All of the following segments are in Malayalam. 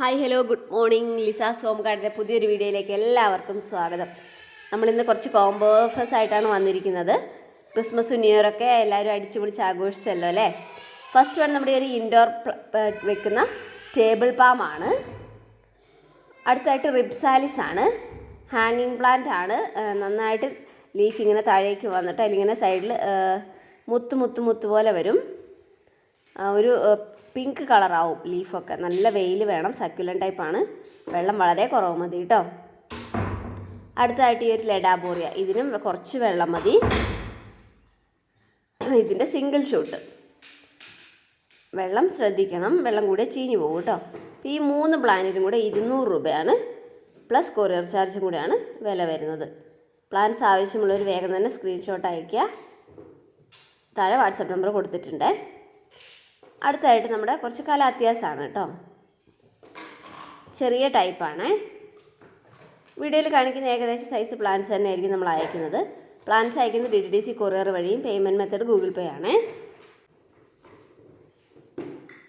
Hi hello good morning. Lisa's home ഗാർഡൻ്റെ പുതിയൊരു വീഡിയോയിലേക്ക് എല്ലാവർക്കും സ്വാഗതം. നമ്മളിന്ന് കുറച്ച് കോംബോ ഓഫേഴ്സ് ആയിട്ടാണ് വന്നിരിക്കുന്നത്. ക്രിസ്മസ് ന്യൂ ഇയർ ഒക്കെ എല്ലാവരും അടിച്ചു പൊളിച്ച് ആഘോഷിച്ചല്ലോ അല്ലേ. ഫസ്റ്റ് വൺ നമ്മുടെ ഒരു ഇൻഡോർ വെക്കുന്ന ടേബിൾ പാമാണ്. അടുത്തായിട്ട് റിബ്സാലിസ് ആണ്. ഹാങ്ങിങ് പ്ലാന്റ് ആണ്. നന്നായിട്ട് ലീഫ് ഇങ്ങനെ താഴേക്ക് വന്നിട്ട് അതിലിങ്ങനെ സൈഡിൽ മുത്ത് പോലെ വരും. ഒരു പിങ്ക് കളറാവും ലീഫൊക്കെ. നല്ല വെയിൽ വേണം. സക്യുലൻ ടൈപ്പാണ്. വെള്ളം വളരെ കുറവ് മതി കേട്ടോ. അടുത്തതായിട്ട് ഈ ഒരു ലെഡാബോറിയ, ഇതിനും കുറച്ച് വെള്ളം മതി. ഇതിൻ്റെ സിംഗിൾ ഷൂട്ട്. വെള്ളം ശ്രദ്ധിക്കണം, വെള്ളം കൂടെ ചീഞ്ഞു പോകും കേട്ടോ. ഈ 3 പ്ലാന്റിനും കൂടെ 200 രൂപയാണ്, പ്ലസ് കൊറിയർ ചാർജും കൂടെയാണ് വില വരുന്നത്. പ്ലാൻസ് ആവശ്യമുള്ളവർ വേഗം തന്നെ സ്ക്രീൻഷോട്ട് അയയ്ക്കുക. താഴെ വാട്സപ്പ് നമ്പർ കൊടുത്തിട്ടുണ്ട്. അടുത്തായിട്ട് നമ്മുടെ കുറച്ച് കലാത്തിയാസാണ് കേട്ടോ. ചെറിയ ടൈപ്പാണ്. വീഡിയോയിൽ കാണിക്കുന്ന ഏകദേശം സൈസ് പ്ലാൻസ് തന്നെ ആയിരിക്കും നമ്മൾ അയക്കുന്നത്. പ്ലാൻസ് അയക്കുന്നത് DTDC കൊറിയർ വഴിയും. പേയ്മെൻറ്റ് മെത്തേഡ് ഗൂഗിൾ പേ ആണ്.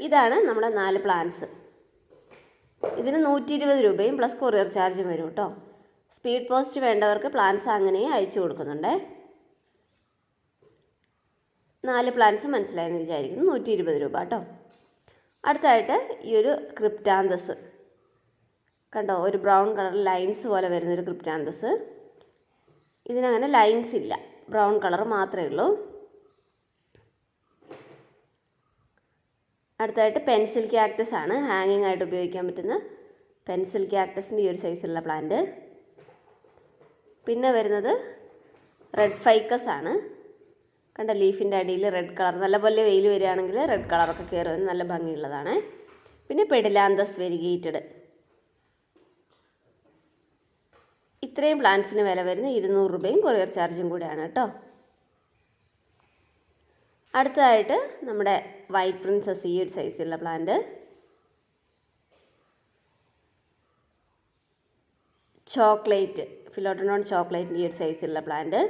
ഇതാണ് നമ്മുടെ 4 പ്ലാൻസ്. ഇതിന് 120 രൂപയും പ്ലസ് കൊറിയർ ചാർജും വരും കേട്ടോ. സ്പീഡ് പോസ്റ്റ് വേണ്ടവർക്ക് പ്ലാൻസ് അങ്ങനെ അയച്ചു കൊടുക്കുന്നുണ്ട്. 4 പ്ലാൻസ് മനസ്സിലായെന്ന് വിചാരിക്കുന്നു. 120 രൂപ കേട്ടോ. അടുത്തായിട്ട് ഈ ഒരു ക്രിപ്റ്റാന്തസ് കണ്ടോ, ഒരു ബ്രൗൺ കളർ ലൈൻസ് പോലെ വരുന്നൊരു ക്രിപ്റ്റാന്തസ്. ഇതിനങ്ങനെ ലൈൻസ് ഇല്ല, ബ്രൗൺ കളർ മാത്രമേ ഉള്ളൂ. അടുത്തായിട്ട് പെൻസിൽ ക്യാക്ടസ് ആണ്. ഹാങ്ങിങ് ആയിട്ട് ഉപയോഗിക്കാൻ പറ്റുന്ന പെൻസിൽ ക്യാക്ടസിൻ്റെ ഈ ഒരു സൈസിലുള്ള പ്ലാന്റ്. പിന്നെ വരുന്നത് റെഡ് ഫൈക്കസ് ആണ്. കണ്ട, ലീഫിൻ്റെ അടിയിൽ റെഡ് കളർ, നല്ലപോലെ വെയിൽ വരികയാണെങ്കിൽ റെഡ് കളറൊക്കെ കയറി വന്ന് നല്ല ഭംഗിയുള്ളതാണ്. പിന്നെ പെഡിലാന്തസ് വെരിഗേറ്റഡ്. ഇത്രയും പ്ലാന്റ്സിന് വില വരുന്ന 200 രൂപയും കൊറിയർ ചാർജും കൂടെയാണ് കേട്ടോ. അടുത്തതായിട്ട് നമ്മുടെ വൈറ്റ് പ്രിൻസസ്, ഈ ഒരു സൈസിലുള്ള പ്ലാന്റ്. ചോക്ലേറ്റ്, ഫിലോഡനോൺ ചോക്ലേറ്റിൻ്റെ ഈ ഒരു സൈസിലുള്ള പ്ലാന്റ്.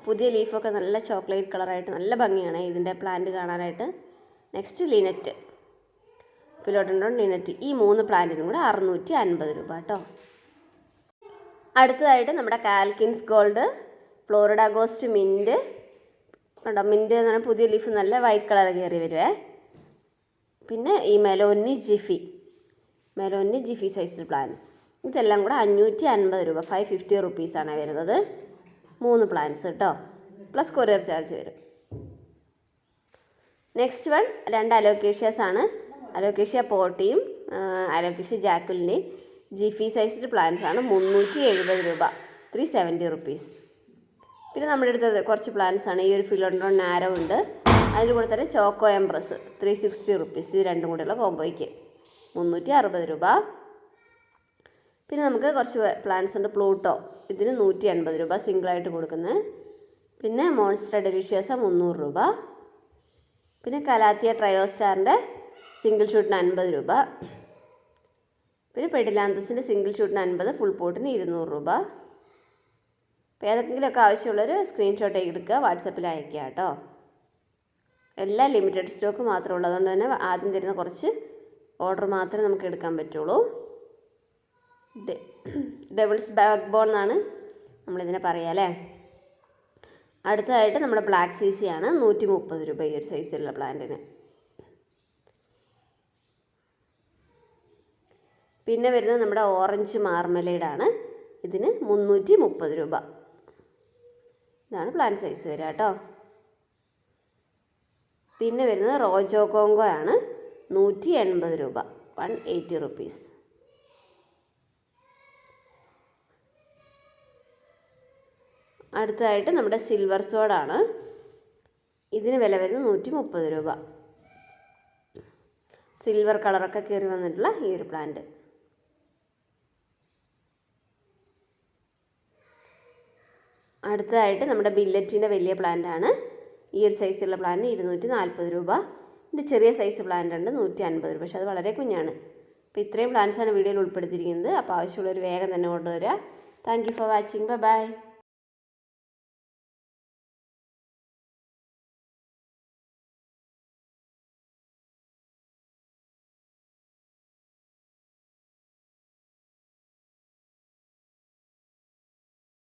പുതിയ ലീഫൊക്കെ നല്ല ചോക്ലേറ്റ് കളറായിട്ട് നല്ല ഭംഗിയാണ് ഇതിൻ്റെ പ്ലാന്റ് കാണാനായിട്ട്. Next Lynette, philodendron Lynette. ഈ 3 പ്ലാന്റിനും കൂടെ 650 രൂപ കേട്ടോ. അടുത്തതായിട്ട് നമ്മുടെ കാൽക്കിൻസ് ഗോൾഡ്, ഫ്ലോറിഡ ഗോസ്റ്റ് മിൻറ്റ് കണ്ടോ. മിൻറ്റ് എന്ന് പറഞ്ഞാൽ പുതിയ ലീഫ് നല്ല വൈറ്റ് കളർ കയറി വരുവേ. പിന്നെ ഈ മെലോന്നി ജിഫി സൈസിൽ പ്ലാന്റ്. ഇതെല്ലാം കൂടെ 550 രൂപ, 550 റുപ്പീസാണ് വരുന്നത്. 3 പ്ലാന്റ്സ് കേട്ടോ, പ്ലസ് കൊറിയർ ചാർജ് വരും. നെക്സ്റ്റ് വൺ 2 അലോക്കേഷ്യാസ് ആണ്. അലോക്കേഷ്യ പോട്ടിയും അലോക്കേഷ്യ ജാക്കുലിൻ്റെയും ജിഫി സൈസ്ഡ് പ്ലാന്റ്സ് ആണ്. 370 രൂപ, 370 റുപ്പീസ്. പിന്നെ നമ്മുടെ അടുത്ത് കുറച്ച് പ്ലാന്റ്സ് ആണ്. ഈ ഒരു ഫിലോഡൻഡ്രോൺ നാരോ ഉണ്ട്. അതിൻ്റെ കൂടെ തന്നെ ചോക്കോ എംപ്രസ് 360 റുപ്പീസ്. ഇത് രണ്ടും കൂടെയുള്ള കോംബോയ്ക്ക് 360 രൂപ. പിന്നെ നമുക്ക് കുറച്ച് പ്ലാന്റ്സ് ഉണ്ട്. പ്ലൂട്ടോ, ഇതിന് 180 രൂപ സിംഗിളായിട്ട് കൊടുക്കുന്നത്. പിന്നെ മോൺസ്റ്റർ ഡെലിഷ്യാസ 300 രൂപ. പിന്നെ കലാത്തിയ ട്രയോസ്റ്റാറിൻ്റെ സിംഗിൾ ഷൂട്ടിന് 50 രൂപ. പിന്നെ പെഡിലാന്തസിൻ്റെ സിംഗിൾ ഷൂട്ടിന് 50, ഫുൾ പോട്ടിന് 200 രൂപ. അപ്പോൾ ഏതെങ്കിലുമൊക്കെ ആവശ്യമുള്ളൊരു സ്ക്രീൻഷോട്ട് എടുക്കുക, വാട്സപ്പിൽ അയയ്ക്കുക കേട്ടോ. എല്ലാം ലിമിറ്റഡ് സ്റ്റോക്ക് മാത്രമേ ഉള്ളൂ. അതുകൊണ്ട് തന്നെ ആദ്യം തരുന്ന കുറച്ച് ഓർഡർ മാത്രമേ നമുക്ക് എടുക്കാൻ പറ്റുള്ളൂ. ഡെവിൾസ് ബാക്ക് ബോൺ എന്നാണ് നമ്മളിതിനെ പറയുക അല്ലേ. അടുത്തതായിട്ട് നമ്മുടെ ബ്ലാക്ക് സീസി ആണ്. 130 രൂപ ഈ ഒരു സൈസിലുള്ള പ്ലാന്റിന്. പിന്നെ വരുന്നത് നമ്മുടെ ഓറഞ്ച് മാർമലേഡാണ്. ഇതിന് 330 രൂപ. ഇതാണ് പ്ലാന്റ് സൈസ് വരിക കേട്ടോ. പിന്നെ വരുന്നത് റോജോ കോങ്കോ ആണ്. 180 രൂപ, 180 റുപ്പീസ്. അടുത്തതായിട്ട് നമ്മുടെ സിൽവർ സോഡാണ്. ഇതിന് വില വരുന്നത് 130 രൂപ. സിൽവർ കളറൊക്കെ കയറി വന്നിട്ടുള്ള ഈ ഒരു പ്ലാന്റ്. അടുത്തതായിട്ട് നമ്മുടെ ബില്ലറ്റിൻ്റെ വലിയ പ്ലാന്റ് ആണ്. ഈ ഒരു സൈസുള്ള പ്ലാന്റ് 240 രൂപ. ഇതിൻ്റെ ചെറിയ സൈസ് പ്ലാന്റ് ഉണ്ട് 150 രൂപ, പക്ഷേ അത് വളരെ കുഞ്ഞാണ്. അപ്പോൾ ഇത്രയും പ്ലാന്റ്സാണ് വീഡിയോയിൽ ഉൾപ്പെടുത്തിയിരിക്കുന്നത്. അപ്പോൾ ആവശ്യമുള്ളൊരു വേഗം തന്നെ കൊണ്ടുവരിക. Thank you for watching. By.